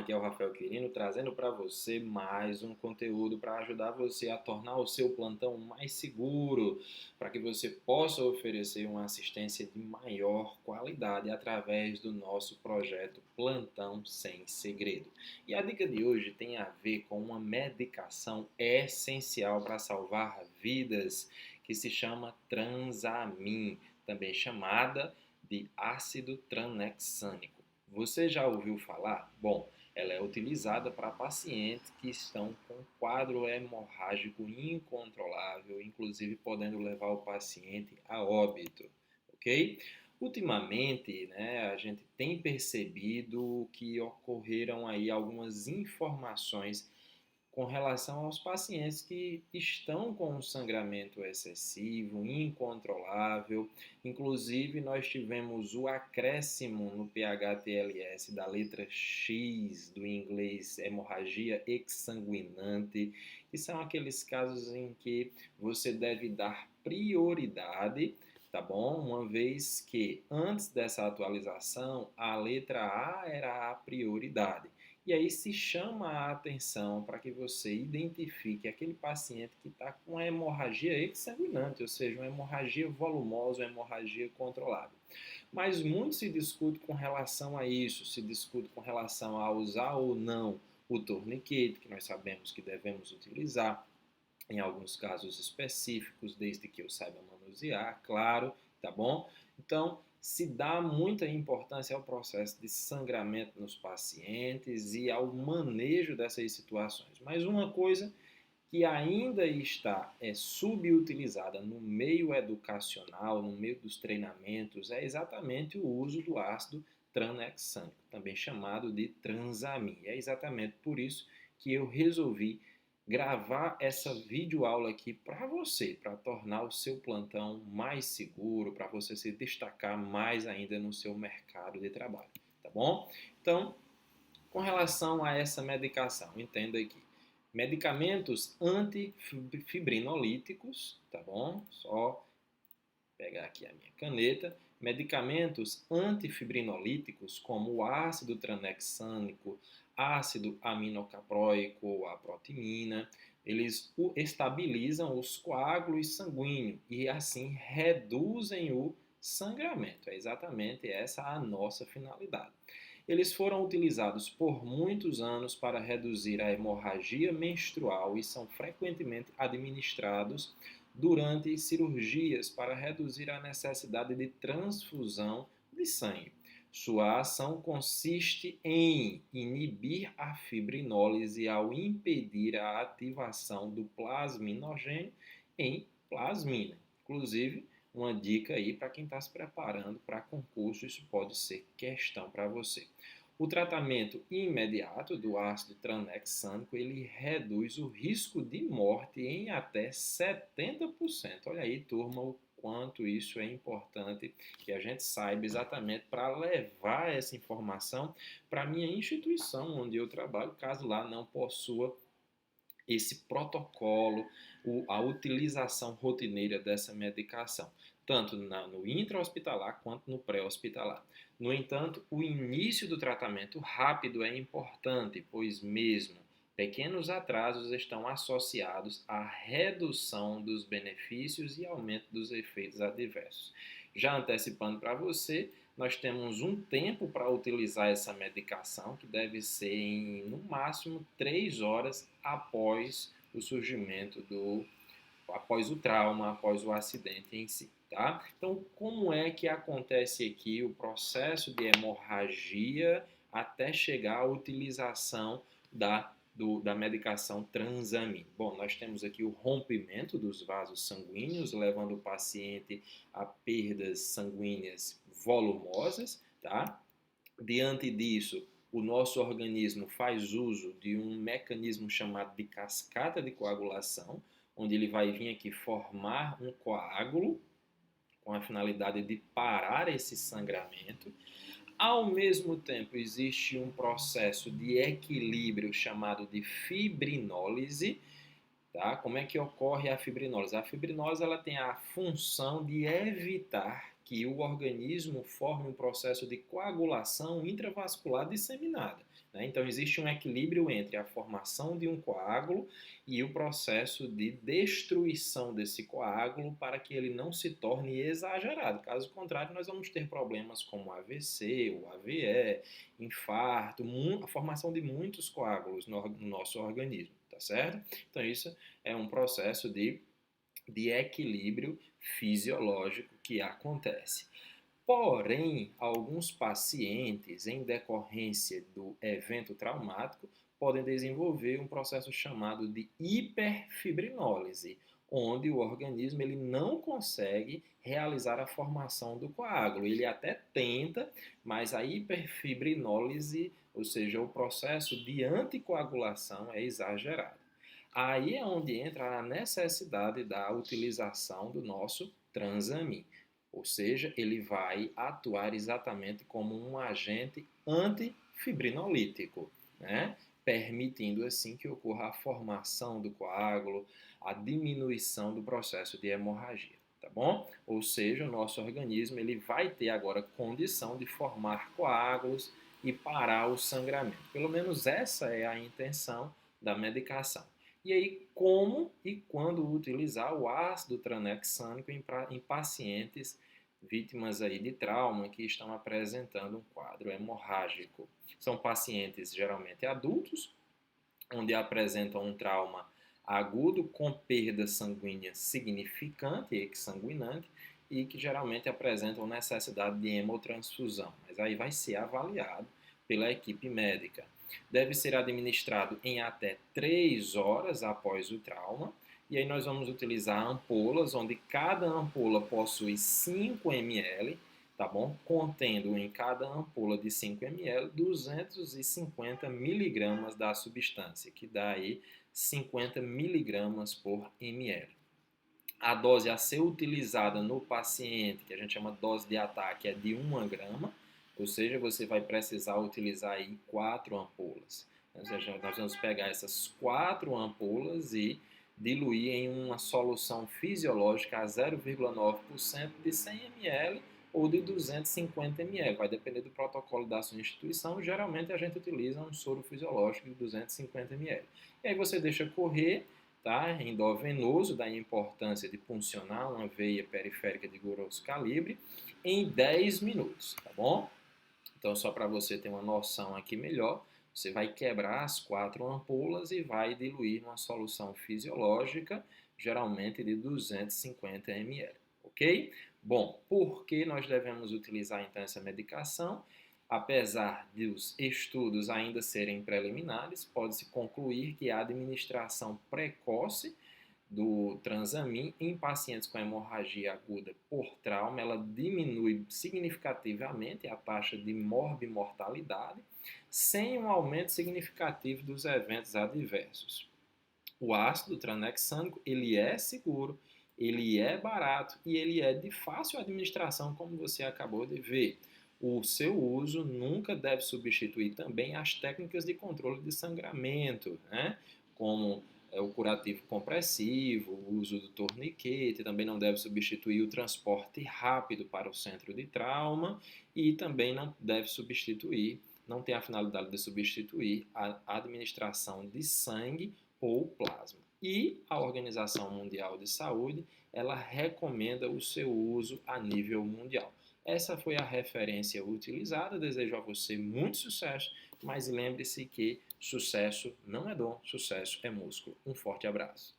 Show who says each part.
Speaker 1: aqui é o Rafael Quirino, trazendo para você mais um conteúdo para ajudar você a tornar o seu plantão mais seguro, para que você possa oferecer uma assistência de maior qualidade através do nosso projeto Plantão Sem Segredo. E a dica de hoje tem a ver com uma medicação essencial para salvar vidas, que se chama Transamin, também chamada de ácido tranexâmico. Você já ouviu falar? Bom, ela é utilizada para pacientes que estão com quadro hemorrágico incontrolável, inclusive podendo levar o paciente a óbito, ok? Ultimamente, a gente tem percebido que ocorreram aí algumas informações com relação aos pacientes que estão com um sangramento excessivo, incontrolável. Inclusive, nós tivemos o acréscimo no PH-TLS da letra X do inglês hemorragia exsanguinante, que são aqueles casos em que você deve dar prioridade, tá bom? Uma vez que antes dessa atualização, a letra A era a prioridade. E aí se chama a atenção para que você identifique aquele paciente que está com a hemorragia exsanguinante, ou seja, uma hemorragia volumosa, uma hemorragia controlável. Mas muito se discute com relação a isso, se discute com relação a usar ou não o torniquete, que nós sabemos que devemos utilizar em alguns casos específicos, desde que eu saiba manusear, claro, tá bom? Então, se dá muita importância ao processo de sangramento nos pacientes e ao manejo dessas situações. Mas uma coisa que ainda está subutilizada no meio educacional, no meio dos treinamentos, é exatamente o uso do ácido tranexâmico, também chamado de Transamin. É exatamente por isso que eu resolvi gravar essa videoaula aqui para você, para tornar o seu plantão mais seguro, para você se destacar mais ainda no seu mercado de trabalho, tá bom? Então, com relação a essa medicação, entenda aqui. Medicamentos antifibrinolíticos, tá bom? Só pegar aqui a minha caneta. Medicamentos antifibrinolíticos, como o ácido tranexâmico, ácido aminocapróico ou a protimina, eles estabilizam os coágulos sanguíneos e assim reduzem o sangramento. É exatamente essa a nossa finalidade. Eles foram utilizados por muitos anos para reduzir a hemorragia menstrual e são frequentemente administrados durante cirurgias para reduzir a necessidade de transfusão de sangue. Sua ação consiste em inibir a fibrinólise ao impedir a ativação do plasminogênio em plasmina. Inclusive, uma dica aí para quem está se preparando para concurso, isso pode ser questão para você. O tratamento imediato do ácido tranexâmico, ele reduz o risco de morte em até 70%. Olha aí, turma, o quanto isso é importante que a gente saiba exatamente para levar essa informação para a minha instituição onde eu trabalho, caso lá não possua esse protocolo, a utilização rotineira dessa medicação, tanto no intra-hospitalar quanto no pré-hospitalar. No entanto, o início do tratamento rápido é importante, pois mesmo pequenos atrasos estão associados à redução dos benefícios e aumento dos efeitos adversos. Já antecipando para você, nós temos um tempo para utilizar essa medicação, que deve ser em, no máximo, 3 horas após o surgimento após o trauma, após o acidente em si, tá? Então, como é que acontece aqui o processo de hemorragia até chegar à utilização da medicação Transamin? Bom, nós temos aqui o rompimento dos vasos sanguíneos, levando o paciente a perdas sanguíneas volumosas, tá? Diante disso, o nosso organismo faz uso de um mecanismo chamado de cascata de coagulação, onde ele vai vir aqui formar um coágulo com a finalidade de parar esse sangramento. Ao mesmo tempo, existe um processo de equilíbrio chamado de fibrinólise. Tá? Como é que ocorre a fibrinólise? A fibrinólise ela tem a função de evitar que o organismo forme um processo de coagulação intravascular disseminada, né? Então, existe um equilíbrio entre a formação de um coágulo e o processo de destruição desse coágulo para que ele não se torne exagerado. Caso contrário, nós vamos ter problemas como AVC, o AVE, infarto, a formação de muitos coágulos no nosso organismo, tá certo? Então, isso é um processo de equilíbrio fisiológico que acontece. Porém, alguns pacientes, em decorrência do evento traumático, podem desenvolver um processo chamado de hiperfibrinólise, onde o organismo ele não consegue realizar a formação do coágulo. Ele até tenta, mas a hiperfibrinólise, ou seja, o processo de anticoagulação é exagerado. Aí é onde entra a necessidade da utilização do nosso transamin, ou seja, ele vai atuar exatamente como um agente antifibrinolítico, né? Permitindo assim que ocorra a formação do coágulo, a diminuição do processo de hemorragia, tá bom? Ou seja, o nosso organismo ele vai ter agora condição de formar coágulos e parar o sangramento. Pelo menos essa é a intenção da medicação. E aí, como e quando utilizar o ácido tranexâmico em pacientes vítimas aí de trauma que estão apresentando um quadro hemorrágico. São pacientes geralmente adultos, onde apresentam um trauma agudo com perda sanguínea significante e exsanguinante e que geralmente apresentam necessidade de hemotransfusão. Mas aí vai ser avaliado pela equipe médica. Deve ser administrado em até 3 horas após o trauma. E aí nós vamos utilizar ampolas, onde cada ampola possui 5 ml, tá bom? Contendo em cada ampola de 5 ml 250 miligramas da substância, que dá aí 50 miligramas por ml. A dose a ser utilizada no paciente, que a gente chama dose de ataque, é de 1 grama, ou seja, você vai precisar utilizar aí 4 ampolas. Ou seja, nós vamos pegar essas 4 ampolas e diluir em uma solução fisiológica a 0,9% de 100 ml ou de 250 ml. Vai depender do protocolo da sua instituição. Geralmente a gente utiliza um soro fisiológico de 250 ml. E aí você deixa correr, tá? Endovenoso, da importância de puncionar uma veia periférica de grosso calibre em 10 minutos, tá bom? Então, só para você ter uma noção aqui melhor, você vai quebrar as 4 ampolas e vai diluir numa solução fisiológica, geralmente de 250 ml, ok? Bom, por que nós devemos utilizar então essa medicação? Apesar dos estudos ainda serem preliminares, pode-se concluir que a administração precoce do transamin em pacientes com hemorragia aguda por trauma, ela diminui significativamente a taxa de morbimortalidade, sem um aumento significativo dos eventos adversos. O ácido tranexâmico, ele é seguro, ele é barato e ele é de fácil administração, como você acabou de ver. O seu uso nunca deve substituir também as técnicas de controle de sangramento, né? Como o curativo compressivo, o uso do torniquete, também não deve substituir o transporte rápido para o centro de trauma e também não deve substituir, não tem a finalidade de substituir a administração de sangue ou plasma. E a Organização Mundial de Saúde, ela recomenda o seu uso a nível mundial. Essa foi a referência utilizada. Desejo a você muito sucesso, mas lembre-se que sucesso não é dom, sucesso é músculo. Um forte abraço.